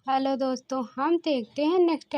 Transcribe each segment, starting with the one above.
Hello दोस्तों, हम देखते हैं नेक्स्ट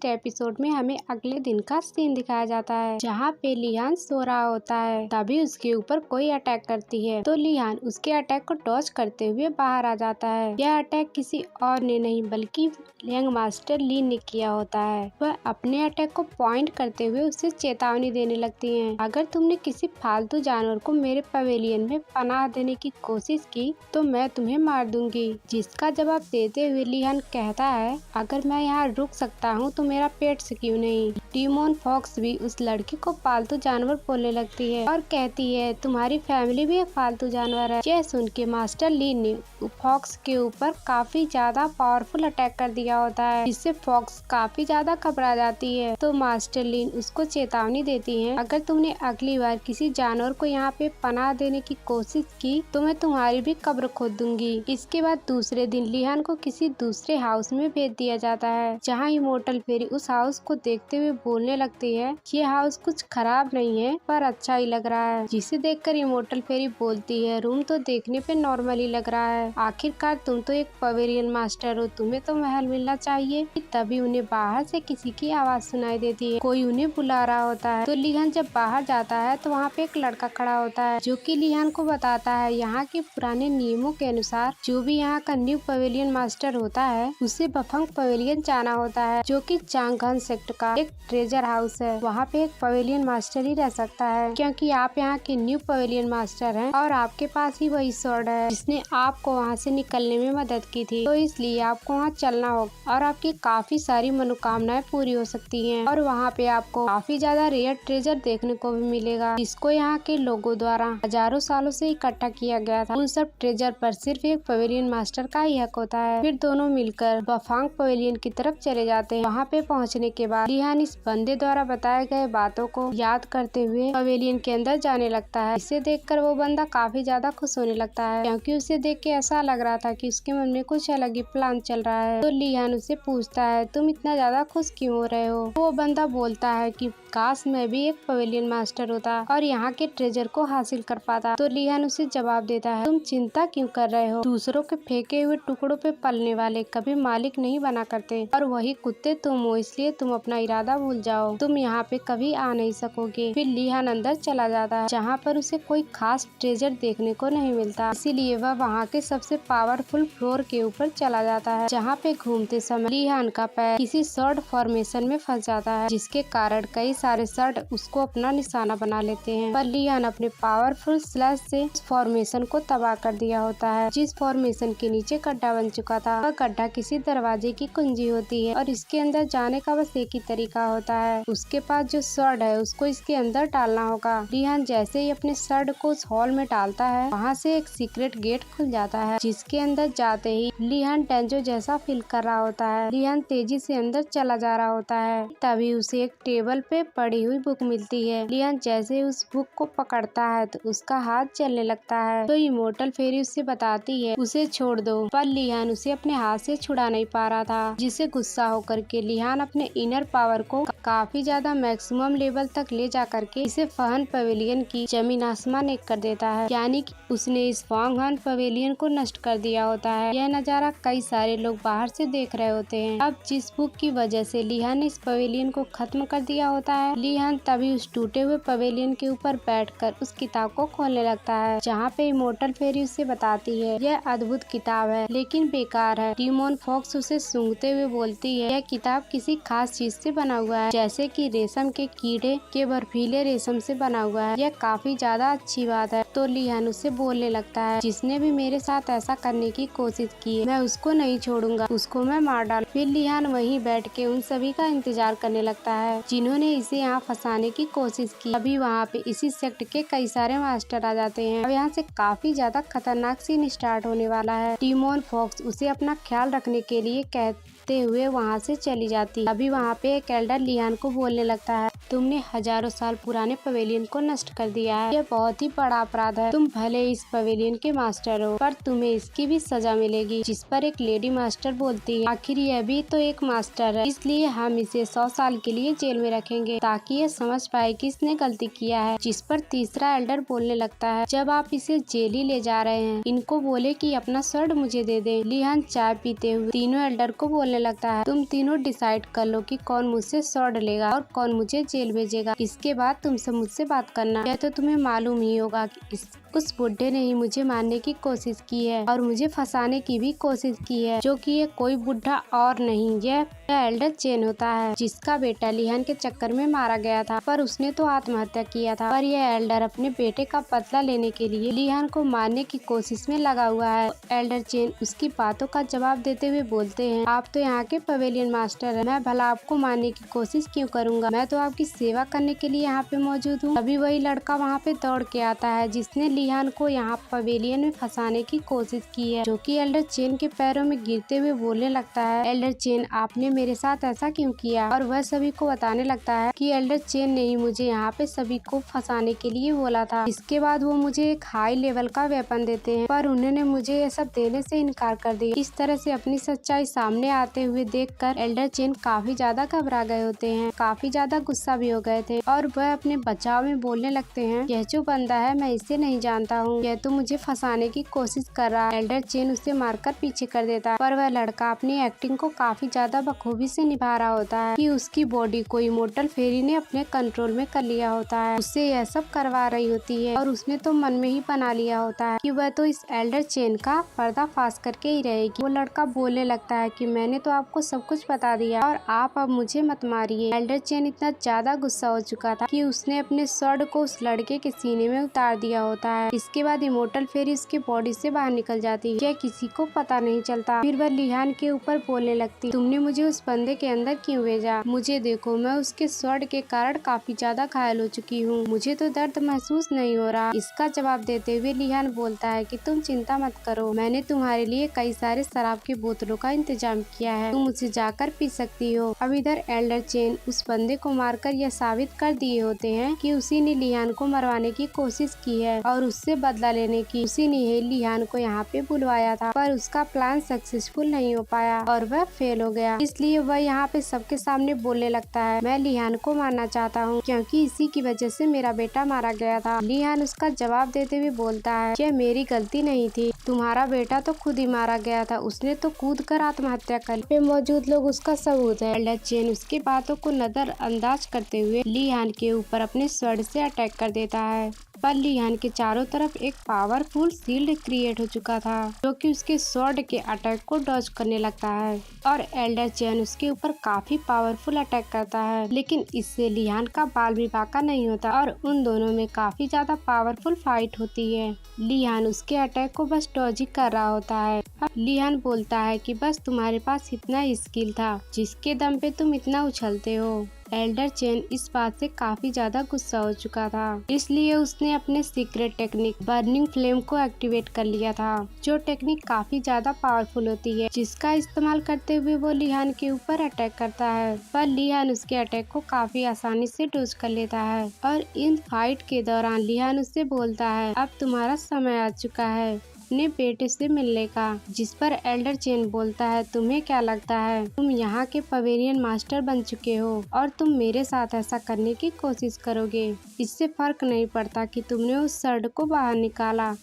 एपिसोड में हमें अगले दिन का सीन दिखाया जाता है जहाँ पे लियान सो रहा होता है। तभी उसके ऊपर कोई अटैक करती है तो लियान उसके अटैक को डॉज करते हुए बाहर आ जाता है। यह अटैक किसी और ने नहीं बल्कि यंग मास्टर लीन ने किया होता है। वह अपने अटैक को पॉइंट करते हुए उसे चेतावनी देने लगती है, अगर तुमने किसी फालतू जानवर को मेरे पवेलियन में पनाह देने की कोशिश की तो मैं तुम्हें मार दूंगी। जिसका जवाब देते हुए लियान कहता है, अगर मैं यहाँ रुक सकता हूँ तो मेरा पेट से क्यों नहीं। टीमोन फॉक्स भी उस लड़की को पालतू जानवर बोलने लगती है और कहती है, तुम्हारी फैमिली भी एक फालतू जानवर है। यह सुन के मास्टर लीन ने फॉक्स के ऊपर काफी ज्यादा पावरफुल अटैक कर दिया होता है, जिससे फॉक्स काफी ज्यादा घबरा जाती है। तो मास्टर लीन उसको चेतावनी देती है, अगर तुमने अगली बार किसी जानवर को यहाँ पे पनाह देने की कोशिश की तो मैं तुम्हारी भी कब्र खोद दूंगी। इसके बाद दूसरे दिन लियान को किसी दूसरे हाउस में भेज दिया जाता है, जहाँ इमोर्टल फेरी उस हाउस को देखते हुए बोलने लगती है, ये हाउस कुछ खराब नहीं है पर अच्छा ही लग रहा है। जिसे देखकर इमोर्टल फेरी बोलती है, रूम तो देखने पे नॉर्मल ही लग रहा है, आखिरकार तुम तो एक पवेलियन मास्टर हो, तुम्हें तो महल मिलना चाहिए। तभी उन्हें बाहर से किसी की आवाज सुनाई देती है, कोई उन्हें बुला रहा होता है। तो लियान जब बाहर जाता है तो वहाँ पे एक लड़का खड़ा होता है जो कि लियान को बताता है, यहाँ के पुराने नियमों के अनुसार जो भी यहाँ का न्यू पवेलियन मास्टर होता है उसे बफंग पवेलियन जाना होता है, जो कि चांगहन सेक्टर का एक ट्रेजर हाउस है। वहाँ पे एक पवेलियन मास्टर ही रह सकता है, क्योंकि आप यहाँ के न्यू पवेलियन मास्टर हैं और आपके पास ही वही स्वॉर्ड है जिसने आपको वहाँ से निकलने में मदद की थी। तो इसलिए आपको वहाँ चलना होगा और आपकी काफी सारी मनोकामनाएं पूरी हो सकती हैं और वहाँ पे आपको काफी ज्यादा रेयर ट्रेजर देखने को भी मिलेगा, जिसको यहाँ के लोगों द्वारा हजारों सालों से इकट्ठा किया गया था। उन सब ट्रेजर पर सिर्फ एक पवेलियन मास्टर का ही हक होता है। फिर दोनों मिलकर बफांग पवेलियन की तरफ चले जाते हैं। वहाँ पे पहुँचने के बाद लियान इस बंदे द्वारा बताए गए बातों को याद करते हुए पवेलियन के अंदर जाने लगता है। इसे देखकर वो बंदा काफी ज्यादा खुश होने लगता है, क्योंकि उसे देख के ऐसा लग रहा था कि उसके मन में कुछ अलग ही प्लान चल रहा है। तो लियान उसे पूछता है, तुम इतना ज्यादा खुश क्यों हो रहे हो। वो बंदा बोलता है कि काश मैं भी एक पवेलियन मास्टर होता और यहाँ के ट्रेजर को हासिल कर पाता। तो लियान उसे जवाब देता है, तुम चिंता क्यों कर रहे हो, दूसरों के फेंके हुए टुकड़ों पे पलने वाले कभी मालिक नहीं बना करते और वही कुत्ते तुम हो, इसलिए तुम अपना इरादा भूल जाओ, तुम यहाँ पे कभी आ नहीं सकोगे। फिर लियान अंदर चला जाता है, जहाँ पर उसे कोई खास ट्रेजर देखने को नहीं मिलता, इसीलिए वह वहाँ के सबसे पावरफुल फ्लोर के ऊपर चला जाता है, जहाँ पे घूमते समय लियान का पैर किसी शॉर्ट फॉर्मेशन में फंस जाता है, जिसके कारण कई सारे शॉर्ट उसको अपना निशाना बना लेते हैं। पर लियान अपने पावरफुल स्लैश से उस फॉर्मेशन को तबाह कर दिया होता है। जिस फॉर्मेशन के नीचे गड्ढा बन चुका था, वह गड्ढा किसी दरवाजे की कुंजी होती है और इसके अंदर जाने का बस एक ही तरीका होता है, उसके पास जो शॉर्ट है उसको इसके अंदर डालना होगा। लियान जैसे ही अपने शॉर्ट को उस हॉल में डालता है, वहाँ से एक सीक्रेट गेट खुल जाता है, जिसके अंदर जाते ही लियान डेंजो जैसा फील कर रहा होता है। लियान तेजी से अंदर चला जा रहा होता है, तभी उसे एक टेबल पे पड़ी हुई बुक मिलती है। लियान जैसे उस बुक को पकड़ता है तो उसका हाथ जलने लगता है। तो इमोर्टल फेरी उससे बताती है, उसे छोड़ दो, पर लियान उसे अपने हाथ से छुड़ा नहीं पा रहा था, जिससे गुस्सा होकर के लियान अपने इनर पावर को काफी ज्यादा मैक्सिमम लेवल तक ले जा करके इसे फहन पवेलियन की जमीन आसमान एक कर देता है, यानी कि उसने इस फहन पवेलियन को नष्ट कर दिया होता है। यह नजारा कई सारे लोग बाहर से देख रहे होते हैं। अब जिस बुक की वजह से लियान ने इस पवेलियन को खत्म कर दिया होता है, लियान तभी उस टूटे हुए पवेलियन के ऊपर बैठकर उस किताब को खोलने लगता है, जहाँ पे इमोर्टल फेरी उसे बताती है, यह अद्भुत किताब है लेकिन बेकार है। टीमोन फॉक्स उसे सूंघते हुए बोलती है, यह किताब किसी खास चीज से बना हुआ है, जैसे कि रेशम के कीड़े के बर्फीले रेशम से बना हुआ है, यह काफी ज्यादा अच्छी बात है। तो लियान उसे बोलने लगता है, जिसने भी मेरे साथ ऐसा करने की कोशिश की है मैं उसको नहीं छोड़ूंगा, उसको मैं मार डालूं। फिर लियान वहीं बैठ के उन सभी का इंतजार करने लगता है जिन्होंने इसे यहाँ फंसाने की कोशिश की। अभी वहाँ पे इसी सेक्ट के कई सारे मास्टर आ जाते हैं। अब यहाँ से काफी ज्यादा खतरनाक सीन स्टार्ट होने वाला है। टीमोन फॉक्स उसे अपना ख्याल रखने के लिए कहते हुए वहाँ से चली जाती है। अभी वहाँ पे एक एल्डर लियान को बोलने लगता है, तुमने हजारों साल पुराने पवेलियन को नष्ट कर दिया है। यह बहुत ही बड़ा अपराध है। तुम भले इस पवेलियन के मास्टर हो, पर तुम्हें इसकी भी सजा मिलेगी। जिस पर एक लेडी मास्टर बोलती है, आखिर यह भी तो एक मास्टर है, इसलिए हम इसे 100 साल के लिए जेल में रखेंगे ताकि ये समझ पाए कि इसने गलती किया है। जिस पर तीसरा एल्डर बोलने लगता है, जब आप इसे जेल ही ले जा रहे हैं, इनको बोले कि अपना स्वॉर्ड मुझे दे दे। लिहान चाय पीते हुए तीनों एल्डर को बोलने लगता है, तुम तीनों डिसाइड कर लो कि कौन मुझसे स्वॉर्ड लेगा और कौन मुझे जेल भेजेगा। इसके बाद तुम सब मुझसे बात करना। यह तो तुम्हें मालूम ही होगा कि उस बुढ़े ने ही मुझे मारने की कोशिश की है और मुझे फंसाने की भी कोशिश की है, जो कि ये कोई बुढ़ा और नहीं, यह एल्डर चेन होता है, जिसका बेटा लिहान के चक्कर में मारा गया था, पर उसने तो आत्महत्या किया था। पर यह एल्डर अपने बेटे का बदला लेने के लिए लिहान को मारने की कोशिश में लगा हुआ है। एल्डर चेन उसकी बातों का जवाब देते हुए बोलते हैं, आप तो यहाँ के पवेलियन मास्टर है, मैं भला आपको मारने की कोशिश क्यों करूँगा, मैं तो आपकी सेवा करने के लिए यहाँ पे मौजूद हूँ। अभी वही लड़का वहाँ पे दौड़ के आता है जिसने लिहान को यहाँ पवेलियन में फंसाने की कोशिश की है, जो कि एल्डर चेन के पैरों में गिरते हुए बोलने लगता है, एल्डर चेन आपने मेरे साथ ऐसा क्यों किया। और वह सभी को बताने लगता है कि एल्डर चेन ने ही मुझे यहाँ पे सभी को फंसाने के लिए बोला था। इसके बाद वो मुझे एक हाई लेवल का वेपन देते हैं, पर उन्होंने मुझे ये सब देने से इनकार कर दिया। इस तरह से अपनी सच्चाई सामने आते हुए देखकर एल्डर चेन काफी ज्यादा घबरा गए होते हैं, काफी ज्यादा गुस्सा भी हो गए थे और वह अपने बचाव में बोलने लगते हैं, यह जो बंदा है मैं इसे नहीं जानता हूँ, यह तो मुझे फंसाने की कोशिश कर रहा है। एल्डर चेन उसे मारकर पीछे कर देता है, पर वह लड़का अपनी एक्टिंग को काफी ज्यादा बखूबी से निभा रहा होता है कि उसकी बॉडी को इमोर्टल फेरी ने अपने कंट्रोल में कर लिया होता है, उससे यह सब करवा रही होती है और उसने तो मन में ही बना लिया होता है कि वह तो इस एल्डर चेन का पर्दाफाश करके ही रहेगी। वो लड़का बोलने लगता है कि मैंने तो आपको सब कुछ बता दिया और आप अब मुझे मत मारिए। एल्डर चेन इतना ज्यादा गुस्सा हो चुका था कि उसने अपने स्वॉर्ड को उस लड़के के सीने में उतार दिया होता है। इसके बाद इमोर्टल फेरी उसकी बॉडी से बाहर निकल जाती है, यह किसी को पता नहीं चलता। फिर वह लिहान के ऊपर बोलने लगती, तुमने मुझे उस बंदे के अंदर क्यों भेजा, मुझे देखो मैं उसके स्वॉर्ड के कारण काफी ज्यादा घायल हो चुकी हूँ, मुझे तो दर्द महसूस नहीं हो रहा। इसका जवाब देते हुए लिहान बोलता है कि तुम चिंता मत करो, मैंने तुम्हारे लिए कई सारे शराब की बोतलों का इंतजाम किया है, तुम उसे जाकर पी सकती हो। अब इधर एल्डर चेन उस बंदे को मारकर यह साबित कर दिए होते हैं कि उसी ने लिहान को मरवाने की कोशिश की है और उससे बदला लेने की। उसी ने लिहान को यहाँ पे बुलवाया था, पर उसका प्लान सक्सेसफुल नहीं हो पाया और वह फेल हो गया। इसलिए वह यहाँ पे सबके सामने बोलने लगता है, मैं लिहान को मारना चाहता हूँ क्योंकि इसी की वजह से मेरा बेटा मारा गया था। लिहान उसका जवाब देते हुए बोलता है, यह मेरी गलती नहीं थी, तुम्हारा बेटा तो खुद ही मारा गया था, उसने तो कूद कर आत्महत्या कर ली। मौजूद लोग उसका सबूत है। एल्डर चेन उसकी बातों को नजरअंदाज करते हुए लिहान के ऊपर अपने स्वॉर्ड से अटैक कर देता है, पर लिहान के चारों तरफ एक पावरफुल शील्ड क्रिएट हो चुका था, जो कि उसके स्वॉर्ड के अटैक को डॉज करने लगता है और एल्डर चेन उसके ऊपर काफी पावरफुल अटैक करता है, लेकिन इससे लिहान का बाल भी बांका नहीं होता और उन दोनों में काफी ज्यादा पावरफुल फाइट होती है। लिहान उसके अटैक को बस डॉज ही कर रहा होता है। अब लिहान बोलता है कि बस तुम्हारे पास इतना स्किल था जिसके दम पे तुम इतना उछलते हो। एल्डर चेन इस बात से काफी ज्यादा गुस्सा हो चुका था, इसलिए उसने अपने सीक्रेट टेक्निक बर्निंग फ्लेम को एक्टिवेट कर लिया था, जो टेक्निक काफी ज्यादा पावरफुल होती है, जिसका इस्तेमाल करते हुए वो लिहान के ऊपर अटैक करता है। पर लिहान उसके अटैक को काफी आसानी से डॉज कर लेता है और इन फाइट के दौरान लिहान उससे बोलता है, अब तुम्हारा समय आ चुका है अपने बेटे से मिलने का। जिस पर एल्डर चेन बोलता है, तुम्हें क्या लगता है तुम यहाँ के पवेलियन मास्टर बन चुके हो और तुम मेरे साथ ऐसा करने की कोशिश करोगे, इससे फर्क नहीं पड़ता कि तुमने उस स्वॉर्ड को बाहर निकाला।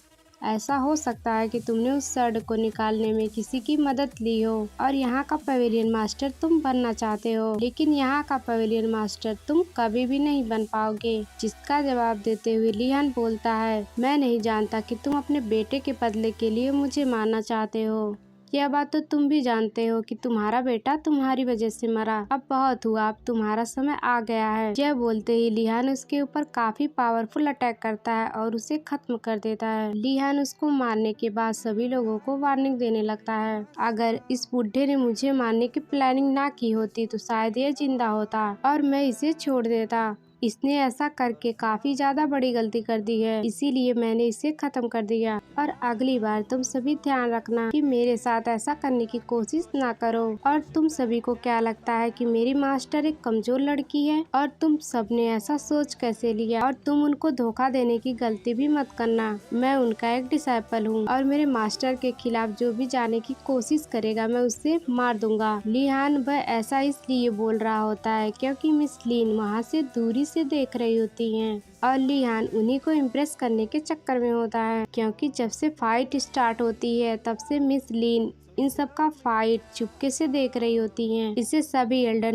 ऐसा हो सकता है कि तुमने उस स्वॉर्ड को निकालने में किसी की मदद ली हो और यहाँ का पवेलियन मास्टर तुम बनना चाहते हो, लेकिन यहाँ का पवेलियन मास्टर तुम कभी भी नहीं बन पाओगे। जिसका जवाब देते हुए लिहान बोलता है, मैं नहीं जानता कि तुम अपने बेटे के बदले के लिए मुझे मारना चाहते हो, यह बात तो तुम भी जानते हो कि तुम्हारा बेटा तुम्हारी वजह से मरा, अब बहुत हुआ, अब तुम्हारा समय आ गया है। यह बोलते ही लिहान उसके ऊपर काफी पावरफुल अटैक करता है और उसे खत्म कर देता है। लिहान उसको मारने के बाद सभी लोगों को वार्निंग देने लगता है, अगर इस बुढ़े ने मुझे मारने की प्लानिंग ना की होती तो शायद यह जिंदा होता और मैं इसे छोड़ देता, इसने ऐसा करके काफी ज्यादा बड़ी गलती कर दी है, इसीलिए मैंने इसे खत्म कर दिया। और अगली बार तुम सभी ध्यान रखना कि मेरे साथ ऐसा करने की कोशिश ना करो। और तुम सभी को क्या लगता है कि मेरी मास्टर एक कमजोर लड़की है? और तुम सबने ऐसा सोच कैसे लिया? और तुम उनको धोखा देने की गलती भी मत करना। मैं उनका एक डिसाइपल हूँ और मेरे मास्टर के खिलाफ जो भी जाने की कोशिश करेगा मैं उसे मार दूंगा। लिहान वह ऐसा इसलिए बोल रहा होता है क्योंकि मिस लिन वहाँ से दूरी से देख रही होती हैं और लिहान उन्हीं को इम्प्रेस करने के चक्कर में होता है, क्योंकि जब से फाइट स्टार्ट होती है तब से मिस लिन इन सब का फाइट चुपके से देख रही होती हैं। इसे सभी एल्डर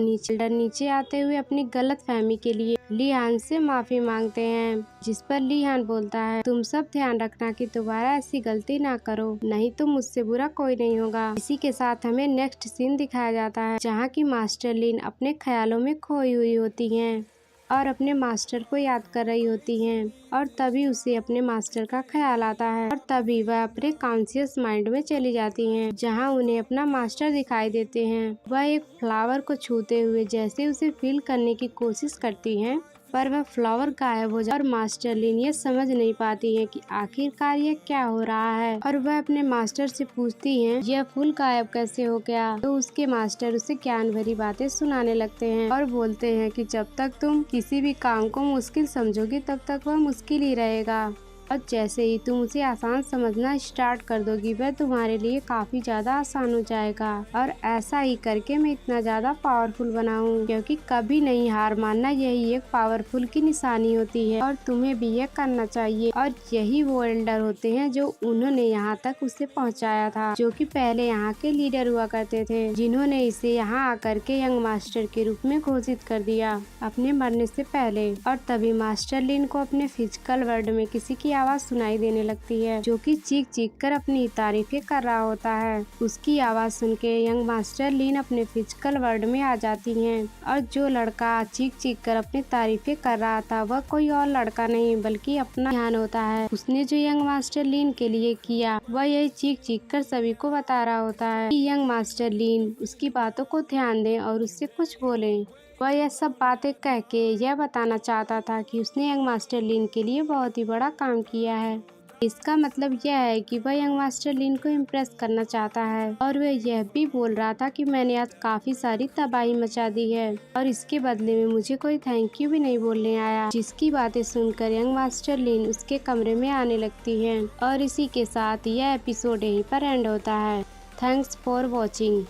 नीचे आते हुए अपनी गलत फहमी के लिए लिहान से माफी मांगते हैं, जिस पर लिहान बोलता है तुम सब ध्यान रखना कि दोबारा ऐसी गलती ना करो, नहीं तो मुझसे बुरा कोई नहीं होगा। इसी के साथ हमें नेक्स्ट सीन दिखाया जाता है जहाँ की मास्टर लिन अपने ख्यालों में खोई हुई होती हैं और अपने मास्टर को याद कर रही होती हैं और तभी उसे अपने मास्टर का ख्याल आता है और तभी वह अपने कॉन्शियस माइंड में चली जाती हैं, जहां उन्हें अपना मास्टर दिखाई देते हैं। वह एक फ्लावर को छूते हुए जैसे उसे फील करने की कोशिश करती हैं, पर वह फ्लावर गायब हो जाता है और मास्टर लिन ये समझ नहीं पाती है कि आखिरकार ये क्या हो रहा है और वह अपने मास्टर से पूछती हैं यह फूल गायब कैसे हो गया। तो उसके मास्टर उसे ज्ञान भरी बातें सुनाने लगते हैं और बोलते हैं कि जब तक तुम किसी भी काम को मुश्किल समझोगी तब तक वह मुश्किल ही रहेगा और जैसे ही तुम उसे आसान समझना स्टार्ट कर दोगी वह तुम्हारे लिए काफी ज्यादा आसान हो जाएगा। और ऐसा ही करके मैं इतना ज्यादा पावरफुल बना हूँ, क्योंकि कभी नहीं हार मानना यही एक पावरफुल की निशानी होती है और तुम्हें भी यह करना चाहिए। और यही वो एल्डर होते हैं जो उन्होंने यहाँ तक उसे पहुँचाया था, जो कि पहले यहाँ के लीडर हुआ करते थे, जिन्होंने इसे यहाँ आकर के यंग मास्टर के रूप में घोषित कर दिया अपने मरने से पहले। और तभी मास्टर लिन को अपने फिजिकल वर्ल्ड में किसी की आवाज सुनाई देने लगती है, जो कि चीख चीख कर अपनी तारीफें कर रहा होता है। उसकी आवाज सुन के यंग मास्टर लिन अपने फिजिकल वर्ल्ड में आ जाती हैं और जो लड़का चीख चीख कर अपनी तारीफें कर रहा था वह कोई और लड़का नहीं बल्कि अपना ध्यान होता है। उसने जो यंग मास्टर लिन के लिए किया वह यही चीख चीख कर सभी को बता रहा होता है कि यंग मास्टर लिन उसकी बातों को ध्यान दें और उससे कुछ बोलें। वह यह सब बातें कह के यह बताना चाहता था कि उसने यंग मास्टर लिन के लिए बहुत ही बड़ा काम किया है। इसका मतलब यह है कि वह यंग मास्टर लिन को इम्प्रेस करना चाहता है और वह यह भी बोल रहा था कि मैंने आज काफी सारी तबाही मचा दी है और इसके बदले में मुझे कोई थैंक यू भी नहीं बोलने आया। जिसकी बातें सुनकर यंग मास्टर लिन उसके कमरे में आने लगती है और इसी के साथ यह एपिसोड यहीं पर एंड होता है। Thanks for watching.